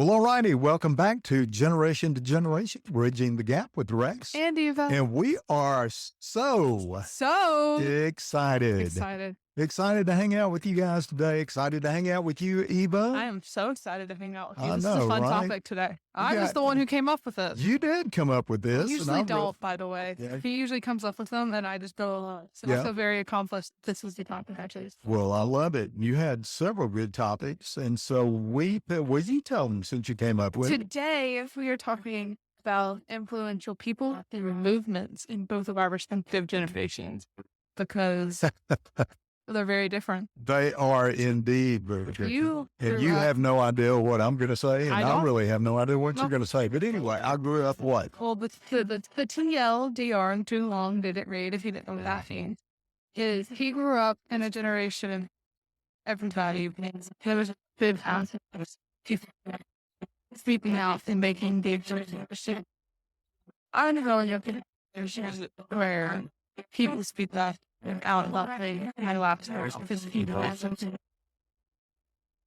Well, all righty. Welcome back to Generation to Generation, Bridging the Gap with Rex. And Eva. And we are so So excited. Excited to hang out with you guys today. Excited to hang out with you, Eva. I am so excited to hang out with you. I This is know, a fun right? topic today. I was the one who came up with it. You did come up with I this. usually don't, by the way. Yeah. He usually comes up with them, and I just go along. So Yeah. I feel very accomplished. This was the topic I chose. Well, I love it. You had several good topics. And so what did you tell them since you came up with it? Today, we are talking about influential people and movements in both of our respective generations because they're very different. They are indeed very different. You And grew you up- have no idea what I'm going to say, and I I don't. really have no idea what No. you're going to say. But anyway, I grew up what? Well, the TLDR and too long didn't read, if you didn't know what that means, is he grew up in a generation everybody there was a big house people speaking out and making big decisions. I don't know where people speak that out loud my laptop because people have something.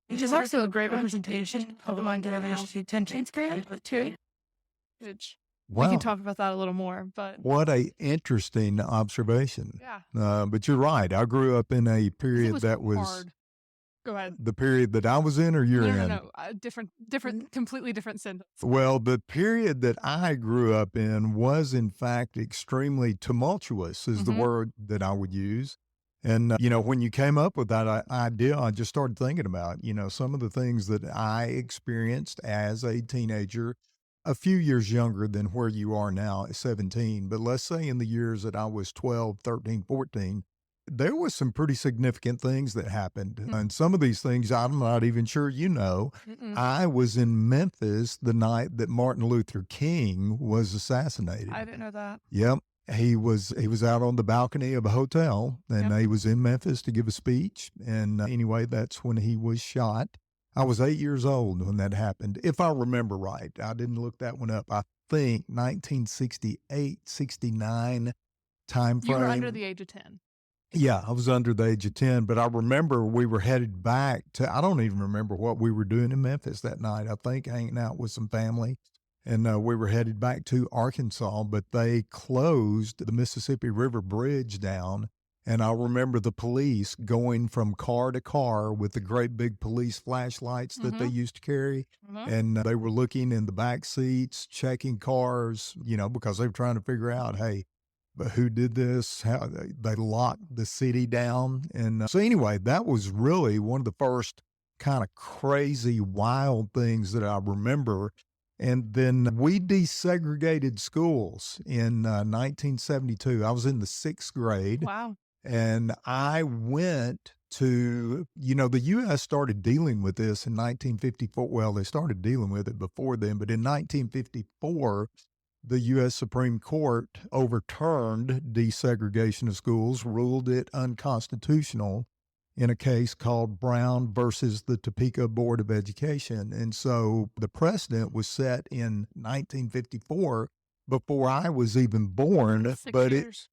Which is also a great representation of the generation's attention span, too. Which we Wow. can talk about that a little more, but What a interesting observation. yeah. But you're right. I grew up in a 'Cause it period that was hard. Go ahead. the period that I was in or you're in. No. Completely different sentence. Well, the period that I grew up in was, in fact, extremely tumultuous, is the Mhm. word that I would use. And, when you came up with that idea, I just started thinking about, some of the things that I experienced as a teenager, a few years younger than where you are now at 17. But let's say in the years that I was 12, 13, 14, there was some pretty significant things that happened. Mhm. And some of these things I'm not even sure you know. Mm-mm. I was in Memphis the night that Martin Luther King was assassinated. I didn't know that. Yep. He was out on the balcony of a hotel, and Yep. he was in Memphis to give a speech. And anyway, that's when he was shot. I was 8 years old when that happened, if I remember right. I didn't look that one up. I think 1968, 69 time You frame. were under the age of 10. Yeah, I was under the age of 10, but I remember we were headed back to, I don't even remember what we were doing in Memphis that night. I think hanging out with some family, and we were headed back to Arkansas, but they closed the Mississippi River Bridge down. And I remember the police going from car to car with the great big police flashlights that they used to carry. Mhm. And they were looking in the back seats, checking cars, because they were trying to figure out, hey, but who did this? How they locked the city down. And so anyway, that was really one of the first kind of crazy, wild things that I remember. And then we desegregated schools in 1972. I was in the 6th grade. Wow. And I went to, the U.S. started dealing with this in 1954. Well, they started dealing with it before then, but in 1954, the U.S. Supreme Court overturned desegregation of schools, ruled it unconstitutional in a case called Brown versus the Topeka Board of Education. And so the precedent was set in 1954 before I was even born. 6 but years.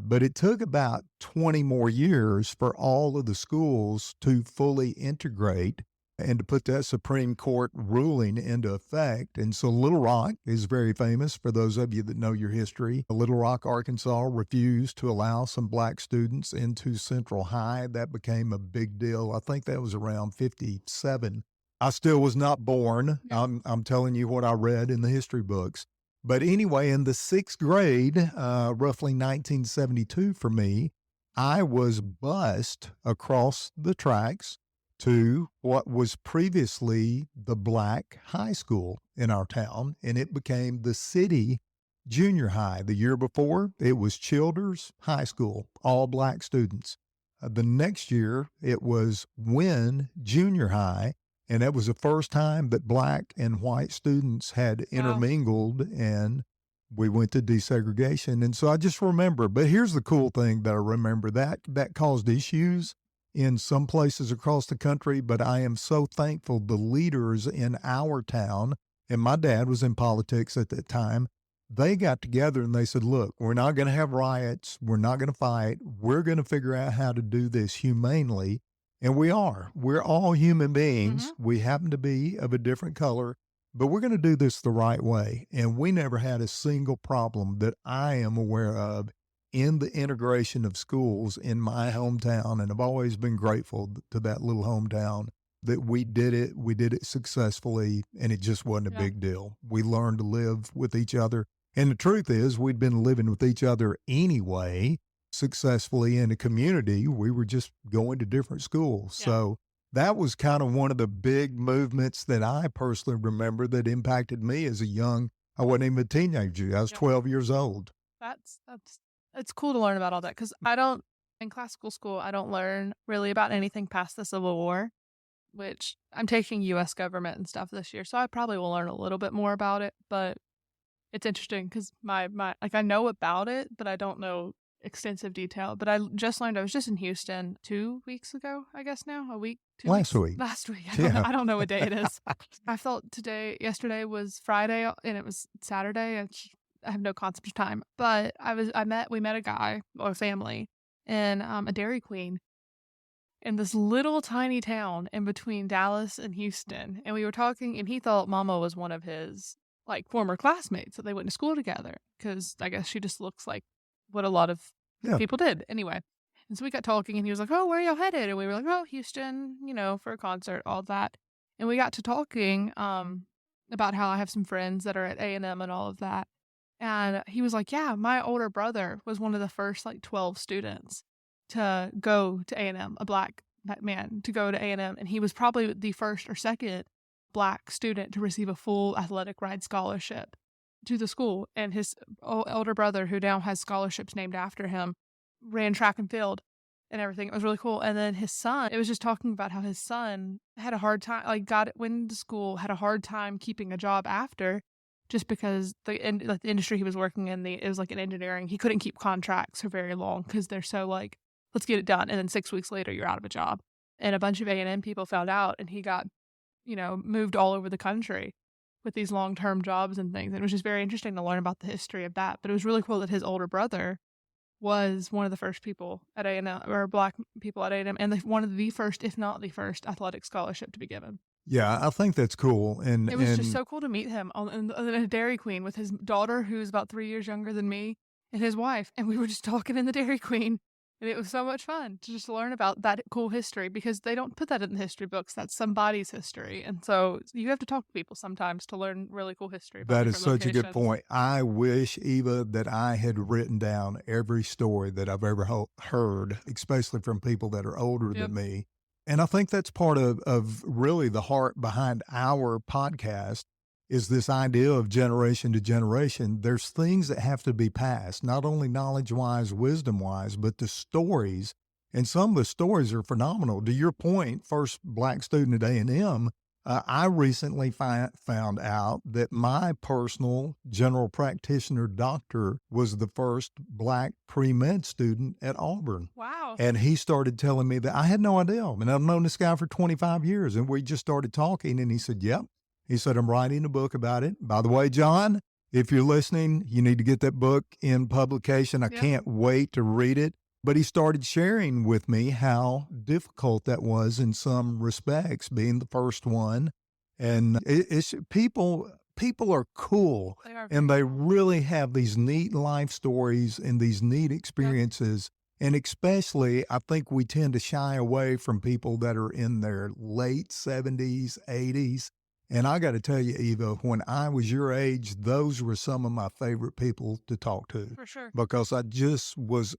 but it took about 20 more years for all of the schools to fully integrate and to put that Supreme Court ruling into effect. And so Little Rock is very famous for those of you that know your history. Little Rock, Arkansas refused to allow some black students into Central High. That became a big deal. I think that was around 57. I still was not born. Yeah. I'm telling you what I read in the history books. But anyway, in the 6th grade, roughly 1972 for me, I was bused across the tracks to what was previously the black high school in our town, and it became the city junior high. The year before, it was Childers High School, all black students. The next year, it was Wynn Junior High, and that was the first time that black and white students had intermingled, and we went to desegregation. And so I just remember, but here's the cool thing that I remember, that caused issues in some places across the country, but I am so thankful the leaders in our town, and my dad was in politics at that time, they got together and they said, look, we're not going to have riots. We're not going to fight. We're going to figure out how to do this humanely. And we are. We're all human beings. Mhm. We happen to be of a different color, but we're going to do this the right way. And we never had a single problem that I am aware of in the integration of schools in my hometown. And I've always been grateful to that little hometown that we did it. We did it successfully, and it just wasn't a Yeah. big deal. We learned to live with each other. And the truth is, we'd been living with each other anyway successfully in a community. We were just going to different schools. Yeah. So that was kind of one of the big movements that I personally remember that impacted me as a young, I wasn't even a teenager. I was Yep. 12 years old. That's it's cool to learn about all that because I don't in classical school I don't learn really about anything past the Civil War, which I'm taking U.S. government and stuff this year, so I probably will learn a little bit more about it. But it's interesting because my like I know about it, but I don't know extensive detail. But I just learned I was just in Houston 2 weeks ago, I guess now a week, 2 weeks Last week. last week. Yeah. I don't know what day it is. I felt yesterday was Friday and it was Saturday. I have no concept of time, but we met a guy or a family in a Dairy Queen in this little tiny town in between Dallas and Houston. And we were talking, and he thought Mama was one of his like former classmates that they went to school together because I guess she just looks like what a lot of Yeah. people did anyway. And so we got talking, and he was like, "Oh, where are y'all headed?" And we were like, "Oh, Houston, for a concert, all that." And we got to talking about how I have some friends that are at A&M and all of that. And he was like, "Yeah, my older brother was one of the first like 12 students to go to A&M, a black man to go to A&M, and he was probably the first or second black student to receive a full athletic ride scholarship to the school. And his older brother, who now has scholarships named after him, ran track and field and everything. It was really cool. And then his son, it was just talking about how his son had a hard time, went into school, had a hard time keeping a job after, just because the industry he was working in, it was like an engineering. He couldn't keep contracts for very long because they're so like, let's get it done. And then 6 weeks later, you're out of a job. And a bunch of A&M people found out, and he got, moved all over the country with these long-term jobs and things. And it was just very interesting to learn about the history of that. But it was really cool that his older brother was one of the first people at A&M, or black people at A&M, and one of the first, if not the first, athletic scholarship to be given. Yeah, I think that's cool. And It was just so cool to meet him in a Dairy Queen with his daughter, who's about 3 years younger than me, and his wife. And we were just talking in the Dairy Queen. And it was so much fun to just learn about that cool history, because they don't put that in the history books. That's somebody's history. And so you have to talk to people sometimes to learn really cool history about that is different such a good locations. point. I wish, Eva, that I had written down every story that I've ever heard, especially from people that are older Yep. than me. And I think that's part of really the heart behind our podcast is this idea of generation to generation. There's things that have to be passed, not only knowledge wise, wisdom wise, but the stories. And some of the stories are phenomenal. To your point, first black student at A&M, I recently found out that my personal general practitioner doctor was the first black pre-med student at Auburn. Wow. And he started telling me that I had no idea. And I've known this guy for 25 years. And we just started talking. And he said, yep. He said, I'm writing a book about it. By the way, John, if you're listening, you need to get that book in publication. I Yep. can't wait to read it. But he started sharing with me how difficult that was in some respects, being the first one. And it's people are cool, They are and very they cool. really have these neat life stories and these neat experiences. And especially, I think we tend to shy away from people that are in their late 70s, 80s. And I got to tell you, Eva, when I was your age, those were some of my favorite people to talk to, For sure. because I just was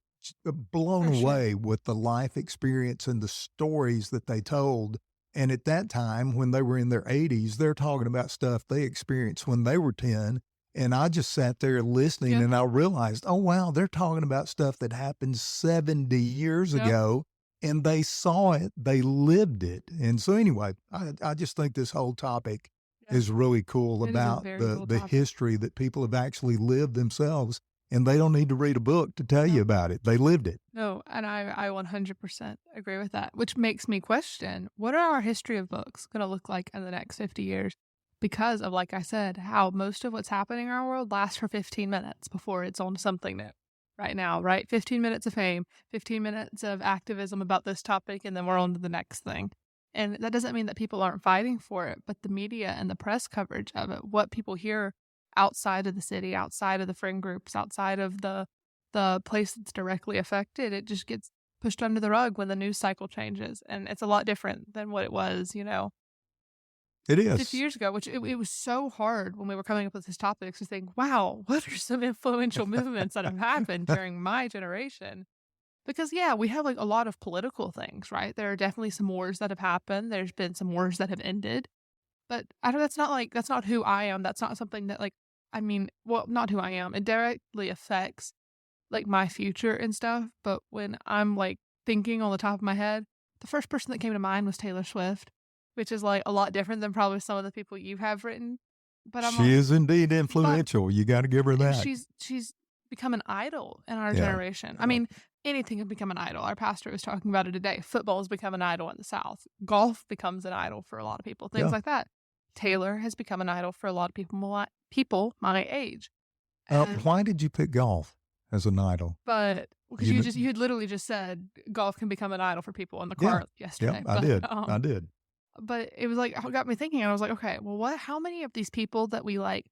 blown For sure. away with the life experience and the stories that they told. And at that time, when they were in their 80s, they're talking about stuff they experienced when they were 10. And I just sat there listening, Yep. and I realized, oh, wow, they're talking about stuff that happened 70 years Yep. ago. And they saw it, they lived it. And so anyway, I just think this whole topic Yeah. is really cool It is a about very the cool the topic. history that people have actually lived themselves, and they don't need to read a book to tell No. you about it. They lived it. No, and I 100% agree with that, which makes me question, what are our history of books going to look like in the next 50 years? Because of, like I said, how most of what's happening in our world lasts for 15 minutes before it's on to something new, right now, right? 15 minutes of fame, 15 minutes of activism about this topic, and then we're on to the next thing. And that doesn't mean that people aren't fighting for it, but the media and the press coverage of it, what people hear outside of the city, outside of the friend groups, outside of the place that's directly affected, it just gets pushed under the rug when the news cycle changes. And it's a lot different than what it was, It 50 is. years ago, which it was so hard when we were coming up with this topic to think, wow, what are some influential movements that have happened during my generation? Because, yeah, we have like a lot of political things, right? There are definitely some wars that have happened. There's been some wars that have ended. But I don't, that's not who I am. That's not something that, like, I mean, well, not who I am. It directly affects like my future and stuff. But when I'm like thinking on the top of my head, the first person that came to mind was Taylor Swift, which is like a lot different than probably some of the people you have written. But I'm She like, is indeed but influential. You got to give her that. she's become an idol in our Yeah. generation. I mean, anything can become an idol. Our pastor was talking about it today. Football has become an idol in the South. Golf becomes an idol for a lot of people. Things Yeah. like that. Taylor has become an idol for a lot of people my age. Why did you pick golf as an idol? But because You you had literally just said golf can become an idol for people in the Yeah. car yesterday. I did. I did. But it was like, it got me thinking. I was like, okay, well, how many of these people that we like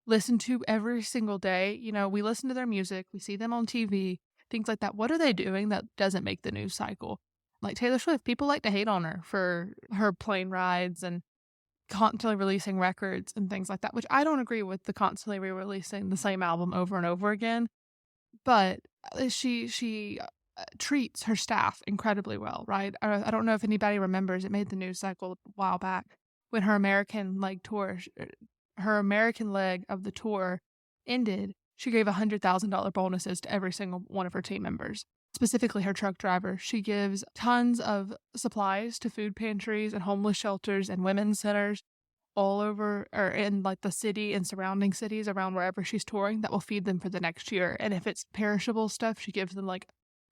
listen to every single day, we listen to their music, we see them on TV, things like that. What are they doing that doesn't make the news cycle? Like Taylor Swift, people like to hate on her for her plane rides and constantly releasing records and things like that, which I don't agree with, the constantly re-releasing the same album over and over again. But she treats her staff incredibly well, right? I don't know if anybody remembers, it made the news cycle a while back when her American her American leg of the tour ended. She gave $100,000 bonuses to every single one of her team members, specifically her truck driver. She gives tons of supplies to food pantries and homeless shelters and women's centers all over or in like the city and surrounding cities around wherever she's touring that will feed them for the next year. And if it's perishable stuff, she gives them like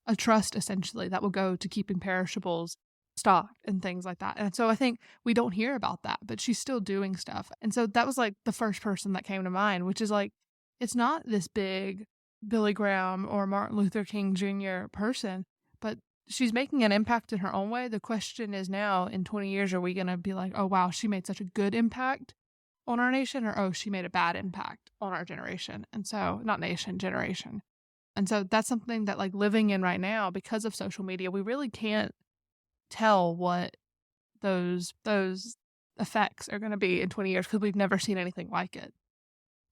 a trust essentially that will go to keeping perishables stocked and things like that. And so I think we don't hear about that, but she's still doing stuff. And so that was like the first person that came to mind, which is like, it's not this big Billy Graham or Martin Luther King Jr. person, but she's making an impact in her own way. The question is now, in 20 years, are we going to be like, oh, wow, she made such a good impact on our nation, or, oh, she made a bad impact on our generation? And so, not nation, generation. And so that's something that, like, living in right now, because of social media, we really can't tell what those effects are going to be in 20 years because we've never seen anything like it.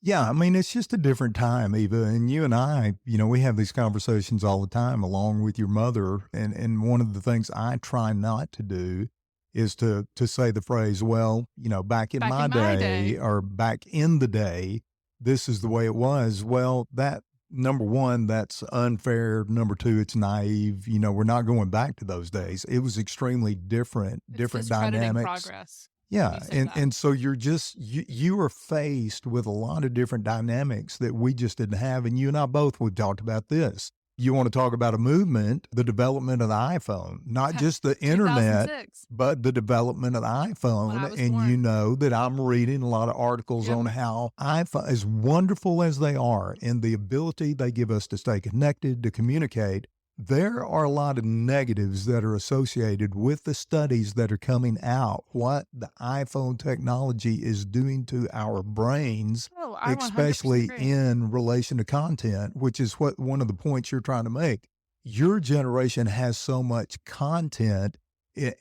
Yeah, I mean, it's just a different time, Eva. And you and I, we have these conversations all the time along with your mother. And one of the things I try not to do is to say the phrase, well, back in my day or back in the day, this is the way it was. Well, that number one, that's unfair. Number two, it's naive. We're not going back to those days. It was extremely different dynamics. Progress. Yeah. And so you are faced with a lot of different dynamics that we just didn't have. And you and I both, we've talked about this. You want to talk about a movement, the development of the iPhone, not just the internet, but the development of the iPhone. And you know that I'm reading a lot of articles on how iPhone, as wonderful as they are and the ability they give us to stay connected, to communicate, there are a lot of negatives that are associated with the studies that are coming out, what the iPhone technology is doing to our brains, especially in relation to content, which is what one of the points you're trying to make. Your generation has so much content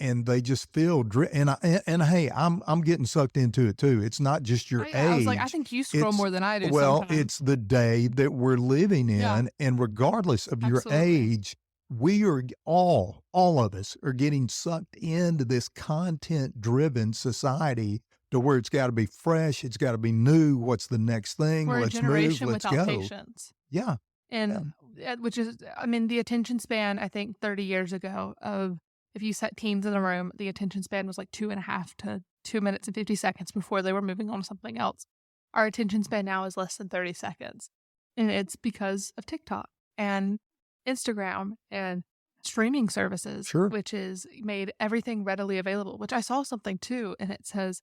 and they just feel and hey, I'm getting sucked into it too. It's not just your age. I was like, I think you scroll more than I do. Well, it's the day that we're living in, and regardless of your age, we are all of us are getting sucked into this content-driven society to where it's got to be fresh, it's got to be new. What's the next thing? We're Let's a generation move. Let's without go. patience. Yeah, and which is, I mean, the attention span. I think 30 years ago of. If you set teens in a room, the attention span was like 2.5 to 2 minutes and 50 seconds before they were moving on to something else. Our attention span now is less than 30 seconds. And it's because of TikTok and Instagram and streaming services, which has made everything readily available, which I saw something too. And it says,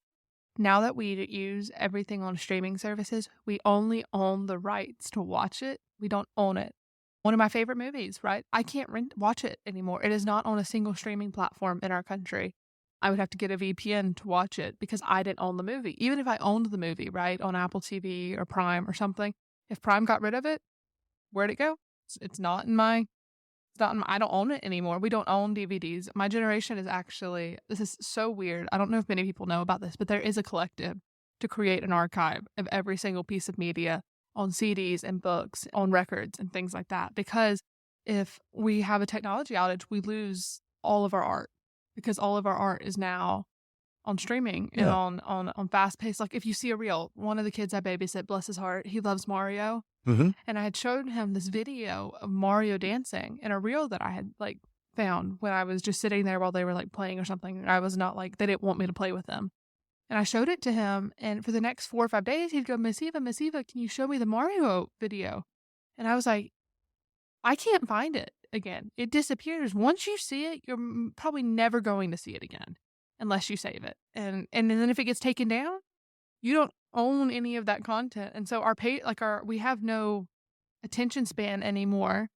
now that we use everything on streaming services, we only own the rights to watch it. We don't own it. One of my favorite movies, right? I can't watch it anymore. It is not on a single streaming platform in our country. I would have to get a VPN to watch it because I didn't own the movie. Even if I owned the movie, right, on Apple TV or Prime or something, if Prime got rid of it, where'd it go? It's not in my, I don't own it anymore. We don't own DVDs. My generation is actually, this is so weird. I don't know if many people know about this, but there is a collective to create an archive of every single piece of media on CDs and books, on records and things like that. Because if we have a technology outage, we lose all of our art because all of our art is now on streaming and on fast pace. Like if you see a reel, one of the kids I babysit, bless his heart, he loves Mario. Mm-hmm. And I had showed him this video of Mario dancing in a reel that I had like found when I was just sitting there while they were like playing or something. I was not like, they didn't want me to play with them. And I showed it to him, and for the next 4 or 5 days, he'd go, Miss Eva, can you show me the Mario video? And I was like, I can't find it again. It disappears. Once you see it, you're probably never going to see it again unless you save it. And then if it gets taken down, you don't own any of that content. And so we have no attention span anymore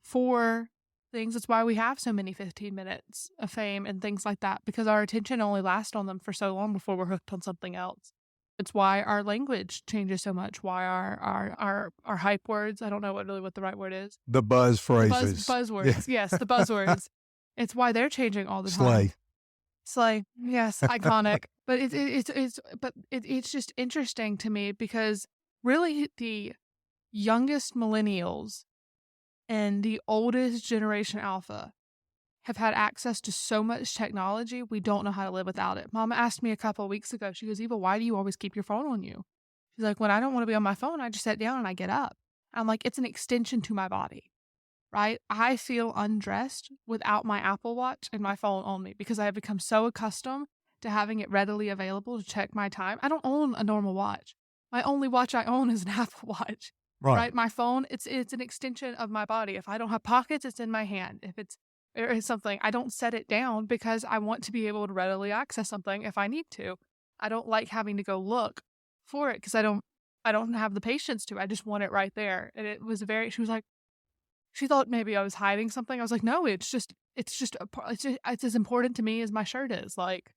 for things. That's why we have so many 15 minutes of fame and things like that, because our attention only lasts on them for so long before we're hooked on something else. It's why our language changes so much, why our hype words, I don't know what the right word is. The buzz phrases. Buzzwords. Yeah. Yes, the buzzwords. It's why they're changing all the time. Slay. Yes, iconic. But it's just interesting to me because really the youngest millennials and the oldest generation alpha have had access to so much technology, we don't know how to live without it. Mama asked me a couple of weeks ago, she goes, Eva, why do you always keep your phone on you? She's like, when I don't want to be on my phone, I just sit down and I get up. I'm like, it's an extension to my body, right? I feel undressed without my Apple Watch and my phone on me because I have become so accustomed to having it readily available to check my time. I don't own a normal watch. My only watch I own is an Apple Watch. Right. My phone, it's an extension of my body. If I don't have pockets, it's in my hand. If it's something, I don't set it down because I want to be able to readily access something if I need to. I don't like having to go look for it because I don't have the patience to. I just want it right there. And it was she was like, she thought maybe I was hiding something. I was like, no, it's as important to me as my shirt is. Like,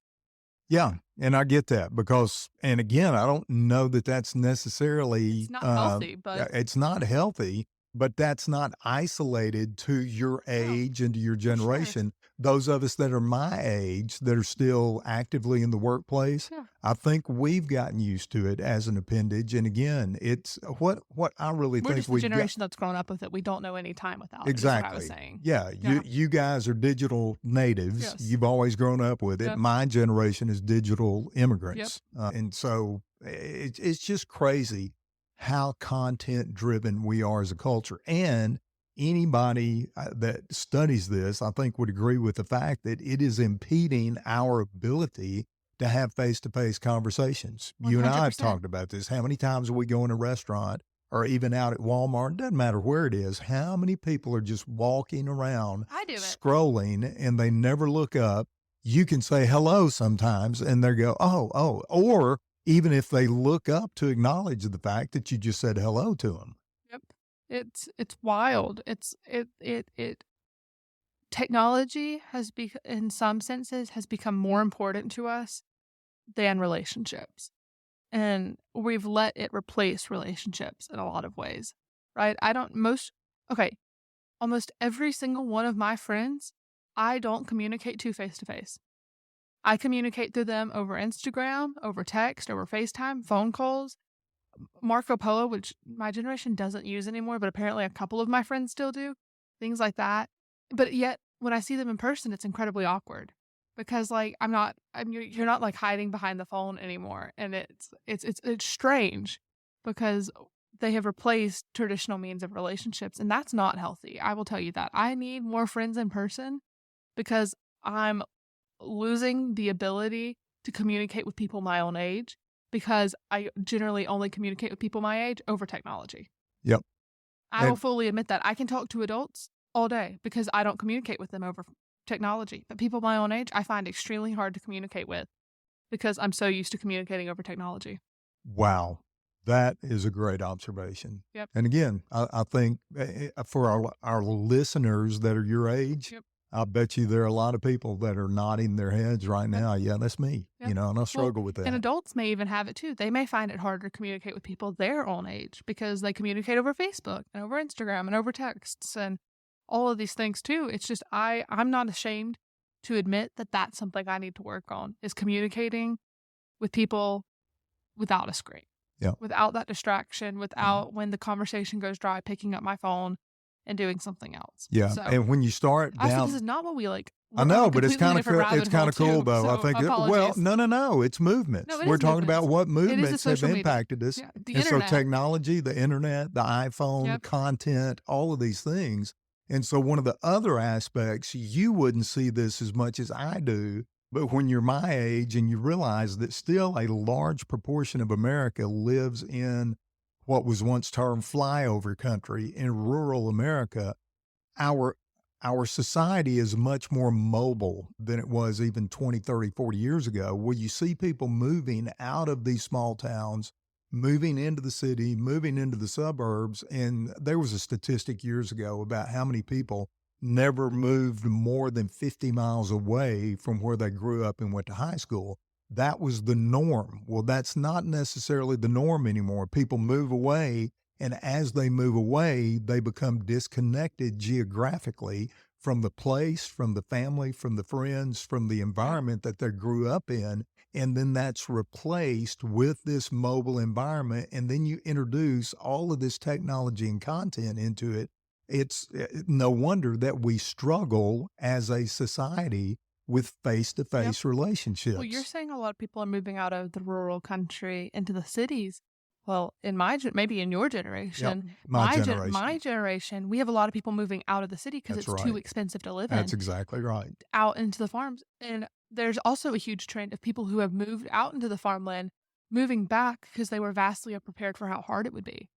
yeah, and I get that because, and again, I don't know that that's necessarily it's not healthy, but it's not healthy, but that's not isolated to your age and to your generation. Sure. Those of us that are my age that are still actively in the workplace, I think we've gotten used to it as an appendage. And again, it's what I really we're think just the generation that's grown up with it. We don't know any time without exactly. It, is what I was saying. Yeah, you guys are digital natives. Yes. You've always grown up with it. Yep. My generation is digital immigrants. Yep. And so it's just crazy how content driven we are as a culture. And anybody that studies this, I think, would agree with the fact that it is impeding our ability to have face-to-face conversations. 100%. You and I have talked about this. How many times we go in a restaurant or even out at Walmart, doesn't matter where it is, how many people are just walking around scrolling and they never look up. You can say hello sometimes and they go, oh, or even if they look up to acknowledge the fact that you just said hello to them. Yep. It's wild. Technology in some senses has become more important to us than relationships. And we've let it replace relationships in a lot of ways, right? Almost every single one of my friends, I don't communicate to face-to-face. I communicate through them over Instagram, over text, over FaceTime, phone calls. Marco Polo, which my generation doesn't use anymore, but apparently a couple of my friends still do. Things like that. But yet, when I see them in person, it's incredibly awkward because, like, you're not like hiding behind the phone anymore, and it's strange because they have replaced traditional means of relationships, and that's not healthy. I will tell you that. I need more friends in person because I'm losing the ability to communicate with people my own age because I generally only communicate with people my age over technology. Yep. I will fully admit that. I can talk to adults all day because I don't communicate with them over technology. But people my own age, I find extremely hard to communicate with because I'm so used to communicating over technology. Wow. That is a great observation. Yep. And again, I think for our listeners that are your age, Yep. I bet you there are a lot of people that are nodding their heads right Yep. now. Yeah, that's me, Yep. and I Well, struggle with and that. adults may even have it too. They may find it harder to communicate with people their own age because they communicate over Facebook and over Instagram and over texts and all of these things too. It's just I'm not ashamed to admit that that's something I need to work on, is communicating with people without a screen. Yeah. Without that distraction, without when the conversation goes dry, picking up my phone and doing something else. Yeah, So and when you start actually, down this is not what we like. I We're on know, a but it's completely kind of different rabbit it's kind of hole, cool too, though. I so think well, apologies. no, it's movements. No, it We're is talking about movements. what It is the movements have social media. impacted us. Yeah, the And so internet. technology, the internet, the iPhone, Yep. content, all of these things. And so one of the other aspects, you wouldn't see this as much as I do, but when you're my age and you realize that still a large proportion of America lives in what was once termed flyover country in rural America, our our society is much more mobile than it was even 20, 30, 40 years ago, where you see people moving out of these small towns, moving into the city, moving into the suburbs. And there was a statistic years ago about how many people never moved more than 50 miles away from where they grew up and went to high school. That was the norm. Well, that's not necessarily the norm anymore. People move away, and as they move away, they become disconnected geographically from the place, from the family, from the friends, from the environment that they grew up in. And then that's replaced with this mobile environment. And then you introduce all of this technology and content into it. It's no wonder that we struggle as a society with face to Yep. face Well, you're relationships. saying a lot of people are moving out of the rural country into the cities. Well, in maybe in your Yep. generation, My my generation, we have a lot of people moving out of the city because That's it's too right. expensive to live That's in, exactly right. out into the farms. And there's also a huge trend of people who have moved out into the farmland, moving back because they were vastly unprepared for how hard it would be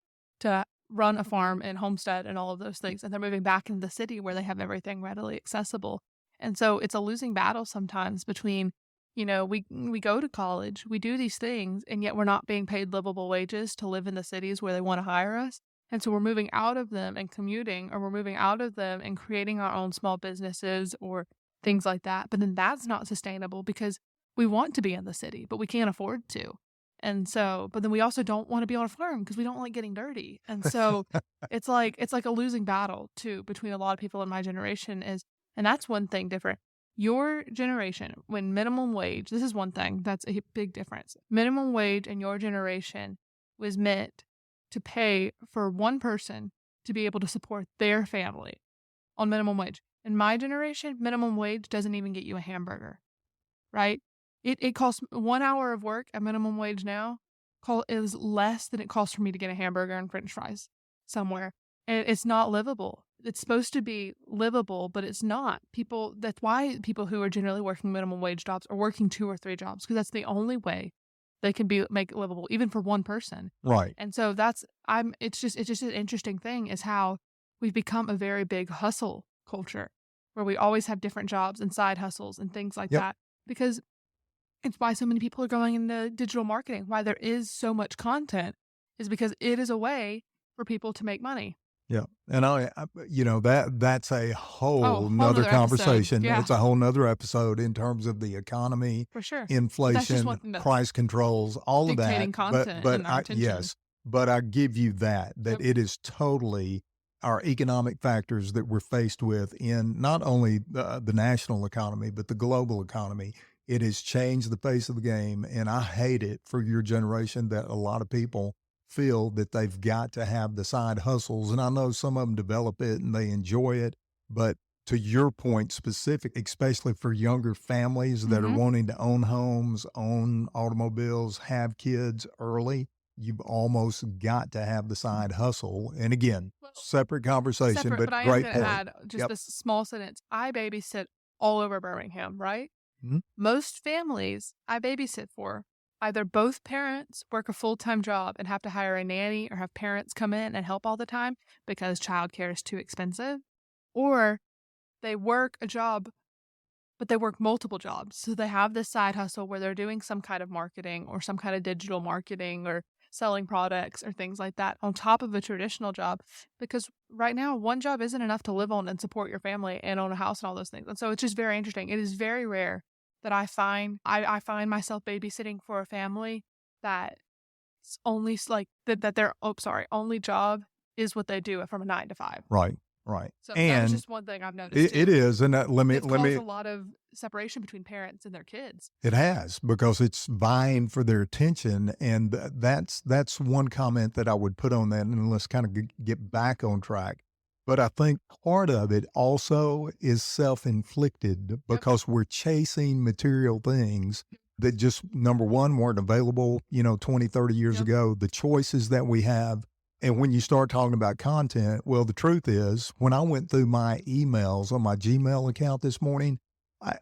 to run a farm and homestead and all of those things. And they're moving back into the city where they have everything readily accessible. And so it's a losing battle sometimes between, we go to college, we do these things, and yet we're not being paid livable wages to live in the cities where they want to hire us. And so we're moving out of them and commuting, or we're moving out of them and creating our own small businesses or things like that. But then that's not sustainable because we want to be in the city, but we can't afford to. And so, but then we also don't want to be on a farm because we don't like getting dirty. And so it's like a losing battle too between a lot of people in my generation and that's one thing different. Your generation, when minimum wage, this is one thing that's a big difference. Minimum wage in your generation was meant to pay for one person to be able to support their family on minimum wage. In my generation, minimum wage doesn't even get you a hamburger, right? It costs 1 hour of work at minimum wage now is less than it costs for me to get a hamburger and french fries somewhere. And it's not livable. It's supposed to be livable, but it's not. That's why people who are generally working minimum wage jobs are working 2 or 3 jobs, because that's the only way they can make it livable, even for one person. Right. And so it's just an interesting thing is how we've become a very big hustle culture where we always have different jobs and side hustles and things like Yep. that, because it's why so many people are going into digital marketing. Why there is so much content is because it is a way for people to make money. Yeah. And that's a whole whole nother nother episode. conversation. Yeah. It's a whole nother episode in terms of the economy, For sure. inflation, one thing that's price controls, all of that. dictating content But and our attention. yes, but I give you that Yep. it is totally our economic factors that we're faced with in not only the national economy, but the global economy. It has changed the face of the game. And I hate it for your generation that a lot of people feel that they've got to have the side hustles. And I know some of them develop it and they enjoy it. But to your point specific, especially for younger families that are Mhm. wanting to own homes, own automobiles, have kids early, you've almost got to have the side hustle. And again, Well, separate conversation, Separate, but but I am great going to point. add just Yep. this small sentence. I babysit all over Birmingham, right? Mhm. Most families I babysit for, either both parents work a full-time job and have to hire a nanny or have parents come in and help all the time because childcare is too expensive, or they work a job, but they work multiple jobs. So they have this side hustle where they're doing some kind of marketing or some kind of digital marketing or selling products or things like that on top of a traditional job, because right now one job isn't enough to live on and support your family and own a house and all those things. And so it's just very interesting. It is very rare that I find myself babysitting for a family that only like that their only job is what they do from a 9 to 5. Right. Right. So that And was just one thing I've noticed it too. is. And It's caused a lot of separation between parents and their kids. it has, because it's vying for their attention. And that's one comment that I would put on that. And let's kind of get back on track. But I think part of it also is self-inflicted, because we're chasing material things that just, number one, weren't available, 20, 30 years ago, the choices that we have. And when you start talking about content, well, the truth is, when I went through my emails on my Gmail account this morning,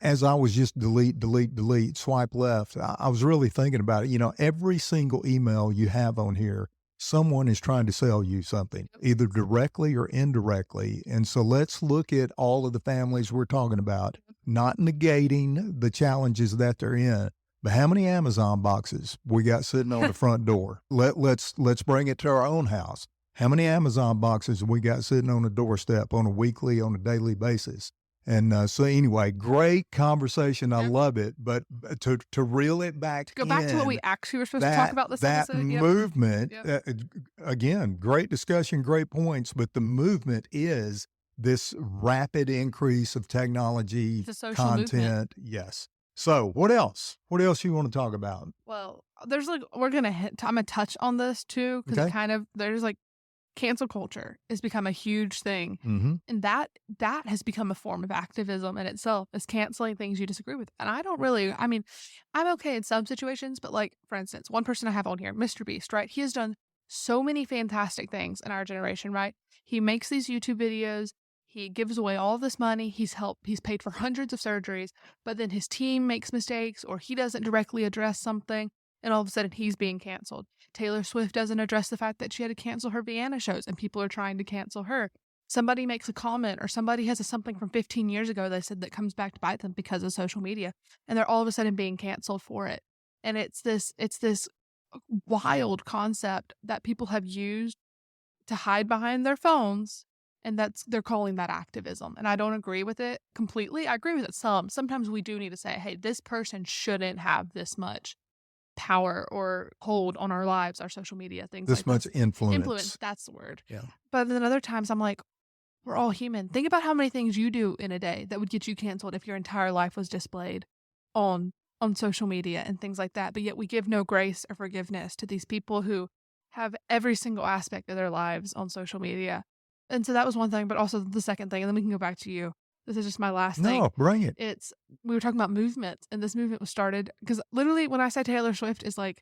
as I was just delete, swipe left, I was really thinking about it. Every single email you have on here, someone is trying to sell you something, either directly or indirectly. And so let's look at all of the families we're talking about, not negating the challenges that they're in. But how many Amazon boxes we got sitting on the front door? Let's bring it to our own house. How many Amazon boxes we got sitting on the doorstep on a daily basis? And so anyway, great conversation. I love it. But to reel it back, Go back to what we actually were supposed to talk about this episode. Movement, again, great discussion, great points. But the movement is this rapid increase of technology, content. Movement. Yes. So what else? What else you want to talk about? Well, there's I'm going to touch on this too, because there's cancel culture has become a huge thing. Mm-hmm. And that has become a form of activism in itself, is canceling things you disagree with. And I'm okay in some situations, but for instance, one person I have on here, Mr. Beast, right? He has done so many fantastic things in our generation, right? He makes these YouTube videos. He gives away all this money. He's paid for hundreds of surgeries, but then his team makes mistakes, or he doesn't directly address something, and all of a sudden he's being canceled. Taylor Swift doesn't address the fact that she had to cancel her Vienna shows, and people are trying to cancel her. Somebody makes a comment, or somebody has something from 15 years ago they said that comes back to bite them because of social media, and they're all of a sudden being canceled for it. And it's this wild concept that people have used to hide behind their phones. And they're calling that activism. And I don't agree with it completely. I agree with it some. Sometimes we do need to say, hey, this person shouldn't have this much power or hold on our lives, our social media, things this like much this. influence. Influence, that's the word. Yeah. But then other times I'm like, we're all human. Think about how many things you do in a day that would get you canceled if your entire life was displayed on social media and things like that. But yet we give no grace or forgiveness to these people who have every single aspect of their lives on social media. And so that was one thing, but also the second thing, and then we can go back to you. This is just my last thing. No, bring it. We were talking about movement, and this movement was started because literally when I say Taylor Swift is the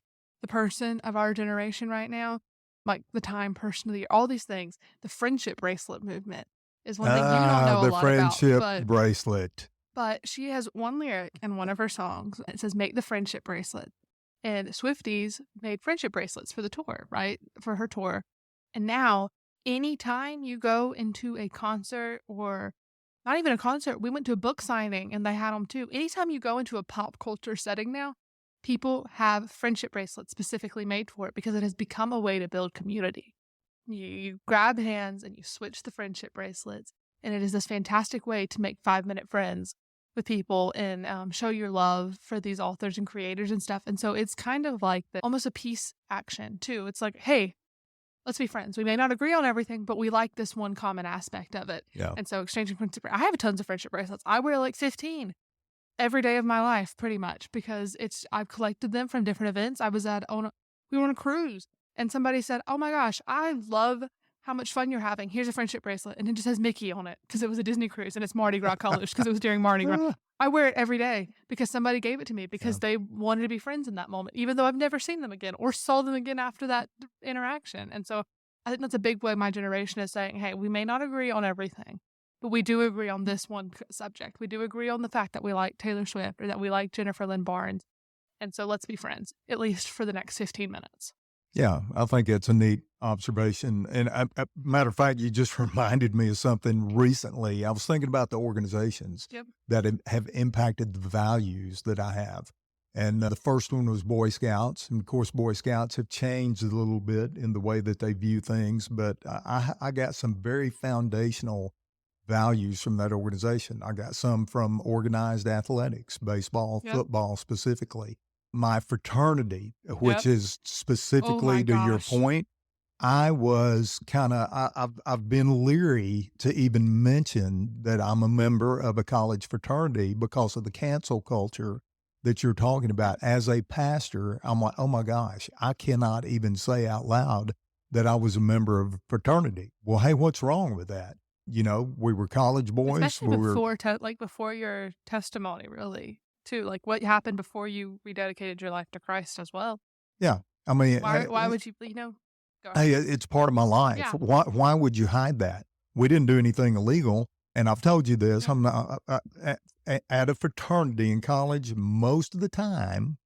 person of our generation right now, the Time Person of the Year, all these things, the friendship bracelet movement is one thing you don't know a lot about. The friendship bracelet. But she has one lyric in one of her songs. It says, "Make the friendship bracelet." And Swifties made friendship bracelets for the tour, right? For her tour. And now, anytime you go into a concert, or not even a concert, we went to a book signing and they had them too. Anytime you go into a pop culture setting now, people have friendship bracelets specifically made for it because it has become a way to build community. You grab hands and you switch the friendship bracelets, and it is this fantastic way to make 5-minute friends with people and show your love for these authors and creators and stuff. And so it's kind of almost a peace action too. It's like, hey, let's be friends. We may not agree on everything, but we like this one common aspect of it. Yeah. And so exchanging friendship. I have tons of friendship bracelets. I wear 15 every day of my life, pretty much, because I've collected them from different events. We were on a cruise, and somebody said, "Oh my gosh, I love how much fun you're having. Here's a friendship bracelet," and it just has Mickey on it because it was a Disney cruise and it's Mardi Gras colors because it was during Mardi Gras. I wear it every day because somebody gave it to me because they wanted to be friends in that moment, even though I've never seen them again or saw them again after that interaction. And so I think that's a big way my generation is saying, hey, we may not agree on everything, but we do agree on this one subject. We do agree on the fact that we like Taylor Swift or that we like Jennifer Lynn Barnes. And so let's be friends, at least for the next 15 minutes. Yeah, I think it's a neat observation. And matter of fact, you just reminded me of something recently. I was thinking about the organizations that have impacted the values that I have. And the first one was Boy Scouts. And of course, Boy Scouts have changed a little bit in the way that they view things, but I got some very foundational values from that organization. I got some from organized athletics, baseball, Yep. football specifically. My fraternity, which Yep. is specifically to your gosh. point, I was I've been leery to even mention that I'm a member of a college fraternity because of the cancel culture that you're talking about. As a pastor, I'm like, oh my gosh, I cannot even say out loud that I was a member of a fraternity. Well, hey, what's wrong with that? You know, we were college boys. Especially We were, before your testimony, really, too. Like what happened before you rededicated your life to Christ as well. yeah. I mean, Why would you, go ahead. hey, it's part of my life. Yeah. Why would you hide that? We didn't do anything illegal. And I've told you this, Yeah. I'm not at a fraternity in college most of the time,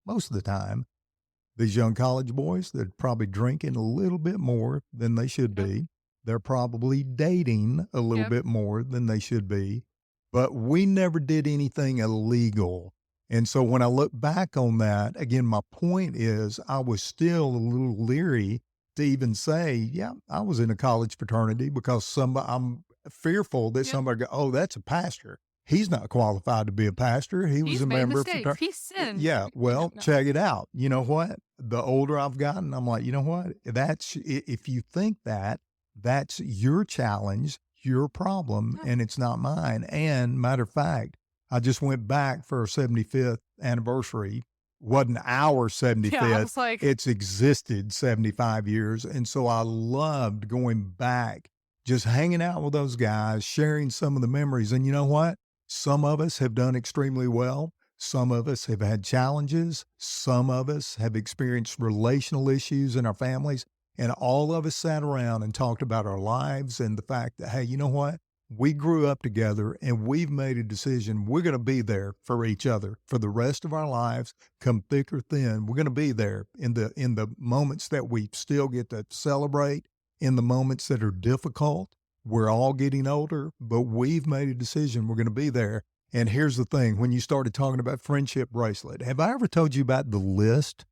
these young college boys, they're probably drinking a little bit more than they should Yep. be. They're probably dating a little Yep. bit more than they should be, but we never did anything illegal. And so when I look back on that, again, my point is I was still a little leery to even say, yeah, I was in a college fraternity because I'm fearful that Yep. somebody go, oh, that's a pastor. He's not qualified to be a pastor. He was He's a made member of mistakes. fraternity. He sinned. Yeah, well, No. check it out. You know what? The older I've gotten, I'm like, you know what? If you think that, that's your challenge, your problem, Yeah. and it's not mine. And matter of fact, I just went back for our 75th anniversary. Wasn't our 75th. Yeah, I was like, It's existed 75 years. And so I loved going back, just hanging out with those guys, sharing some of the memories. And you know what? Some of us have done extremely well. Some of us have had challenges. Some of us have experienced relational issues in our families. And all of us sat around and talked about our lives and the fact that, hey, you know what? We grew up together and we've made a decision. We're going to be there for each other for the rest of our lives, come thick or thin. We're going to be there in the moments that we still get to celebrate, in the moments that are difficult. We're all getting older, but we've made a decision. We're going to be there. And here's the thing. When you started talking about friendship bracelet, have I ever told you about the list?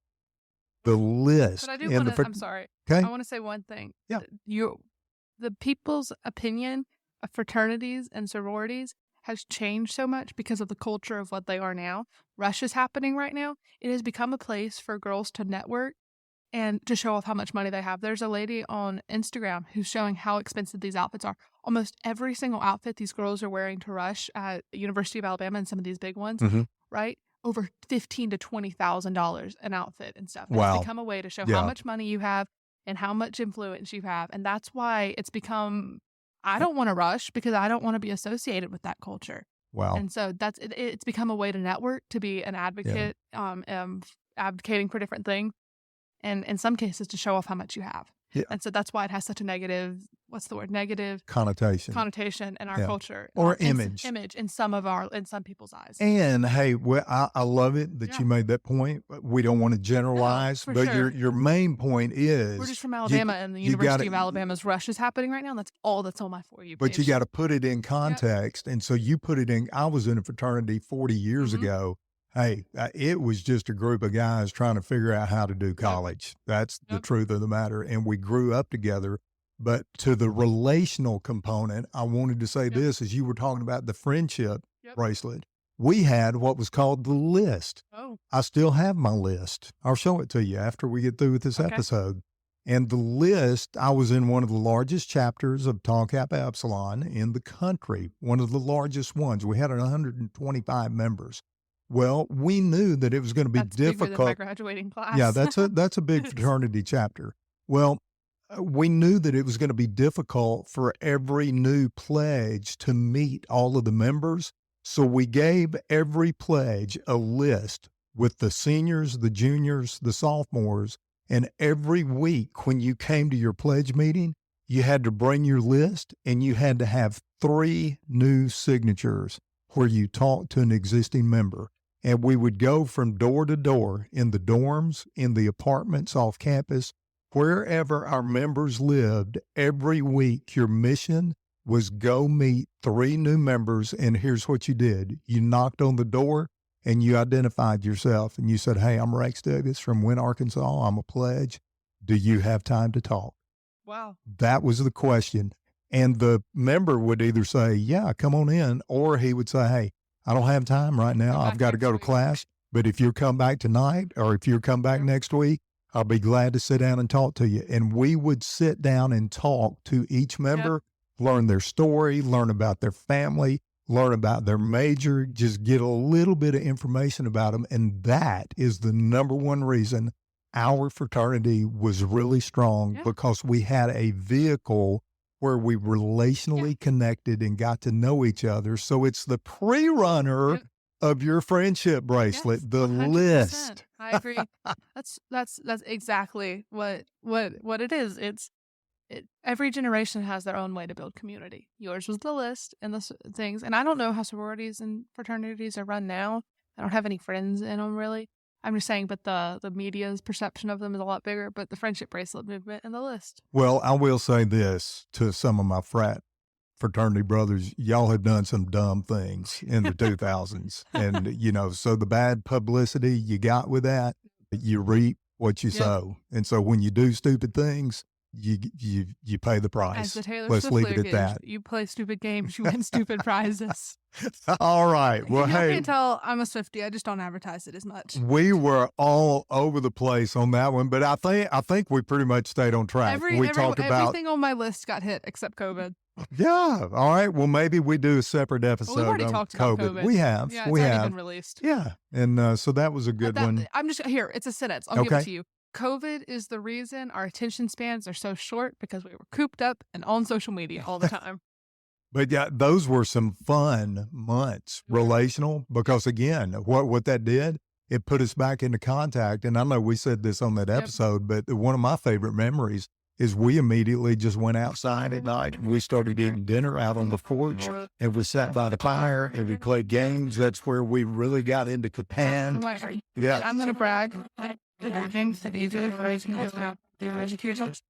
The list. but I do in want the to, I'm sorry. Okay. I want to say one thing. Yeah. The people's opinion of fraternities and sororities has changed so much because of the culture of what they are now. Rush is happening right now. It has become a place for girls to network and to show off how much money they have. There's a lady on Instagram who's showing how expensive these outfits are. Almost every single outfit these girls are wearing to Rush at University of Alabama and some of these big ones, Mhm. right? Over $15,000 to $20,000 an outfit and stuff. And Wow. It's become a way to show Yeah. how much money you have and how much influence you have. And that's why it's become, I don't want to rush because I don't want to be associated with that culture. Wow. And so it's become a way to network, to be an advocate, advocating for different things. And in some cases to show off how much you have. Yeah. And so that's why it has such a negative Connotation. connotation in our Yeah. culture. Or in image. in some people's eyes. And hey, well, I love it that Yeah. you made that point. But we don't want to generalize, for but sure. your main point is We're just from Alabama, and the you University gotta- of Alabama's Rush is happening right now. And that's all that's on my For You but page. you got to put it in context. And so you put it in. I was in a fraternity 40 years Mhm. ago. Hey, it was just a group of guys trying to figure out how to do college. That's the Yep. truth of the matter. And we grew up together. But to the relational component, I wanted to say Yep. this as you were talking about the friendship Yep. bracelet. We had what was called the list. Oh, I still have my list. I'll show it to you after we get through with this Okay. episode. And the list, I was in one of the largest chapters of Tau Kappa Epsilon in the country, one of the largest ones. We had 125 members. Well, we knew that it was going to be that's bigger than my difficult. graduating class. Yeah, that's a big fraternity chapter. Well, we knew that it was going to be difficult for every new pledge to meet all of the members. So we gave every pledge a list with the seniors, the juniors, the sophomores. And every week when you came to your pledge meeting, you had to bring your list and you had to have 3 new signatures where you talked to an existing member. And we would go from door to door in the dorms, in the apartments off campus, wherever our members lived. Every week, your mission was go meet 3 new members. And here's what you did. You knocked on the door and you identified yourself and you said, "Hey, I'm Rex Douglas from Wynne, Arkansas. I'm a pledge. Do you have time to talk?" Wow. That was the question. And the member would either say, "Yeah, come on in," or he would say, "Hey, I don't have time right now. Come I've back got to go to next week." class. But if you come back tonight or if you come back Yeah. next week, I'll be glad to sit down and talk to you." And we would sit down and talk to each member, learn their story, learn about their family, learn about their major, just get a little bit of information about them. And that is the number one reason our fraternity was really strong, Yeah. because we had a vehicle where we relationally connected and got to know each other. So it's the pre-runner Yep. of your friendship bracelet, Yes, the 100%. list. I agree. That's exactly what it is. Every generation has their own way to build community. Yours was the list and the things, and I don't know how sororities and fraternities are run now. I don't have any friends in them really. I'm just saying, but the media's perception of them is a lot bigger. But the friendship bracelet movement and the list. Well, I will say this to some of my fraternity brothers: y'all have done some dumb things in the 2000s. And, so the bad publicity you got with that, you reap what you Yep. sow. And so when you do stupid things, you pay the As price. the Taylor Let's Swift leave it lyric at is, that. you play stupid games, you win stupid prizes. All right. Well, Y'all hey, can't tell I'm a Swiftie. I just don't advertise it as much. we were all over the place on that one, but I think we pretty much stayed on track. We talked about Everything on my list got hit except COVID. Yeah. All right. Well, maybe we do a separate episode Well, we've already on talked about COVID. We have. Yeah, it's we already have. been released. Yeah. And so that was a good one. I'm just here. It's a sentence. I'll give it Okay. to you. COVID is the reason our attention spans are so short because we were cooped up and on social media all the time. But yeah, those were some fun months, relational, because again, what that did, it put us back into contact. And I know we said this on that Yep. episode, but one of my favorite memories is we immediately just went outside at night and we started eating dinner out on the porch, and we sat by the fire and we played games. That's where we really got into Catan. Yeah. I'm going to brag. The things that you do for the educators.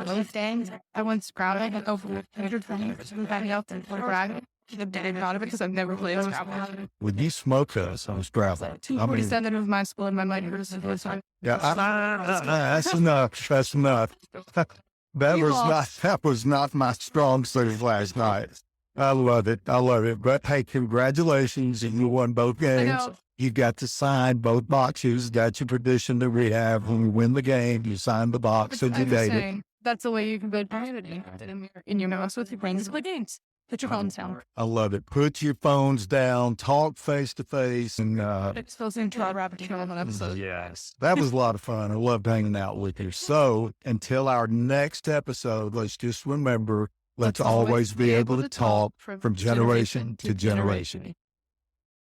Those things, I once scouted over 100 things. Everybody else and brag. I'm proud of it because I've never played Scrabble. When you smoked us on Scrabble, 247 of my school and my mind was yeah, that's enough. That's enough. That was not my strong suit last night. I love it. But hey, congratulations. You won both games. know. You got to sign both boxes. That's your tradition that we have. When we win the game, you sign the box and you I'm just date it. saying, that's the way you can build community. In your mouse with your friends, play games. Put your phones down. I love it. Put your phones down, talk face to face. And It's goes into our rabbit trail on an episode. yes, that was a lot of fun. I loved hanging out with you. So until our next episode, let's just remember, let's always be able to talk from generation to generation.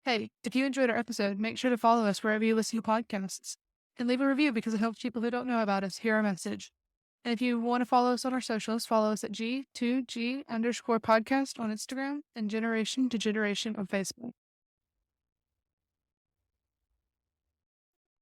Hey, if you enjoyed our episode, make sure to follow us wherever you listen to podcasts and leave a review because it helps people who don't know about us hear our message. And if you want to follow us on our socials, follow us at G2G_podcast on Instagram and Generation to Generation on Facebook.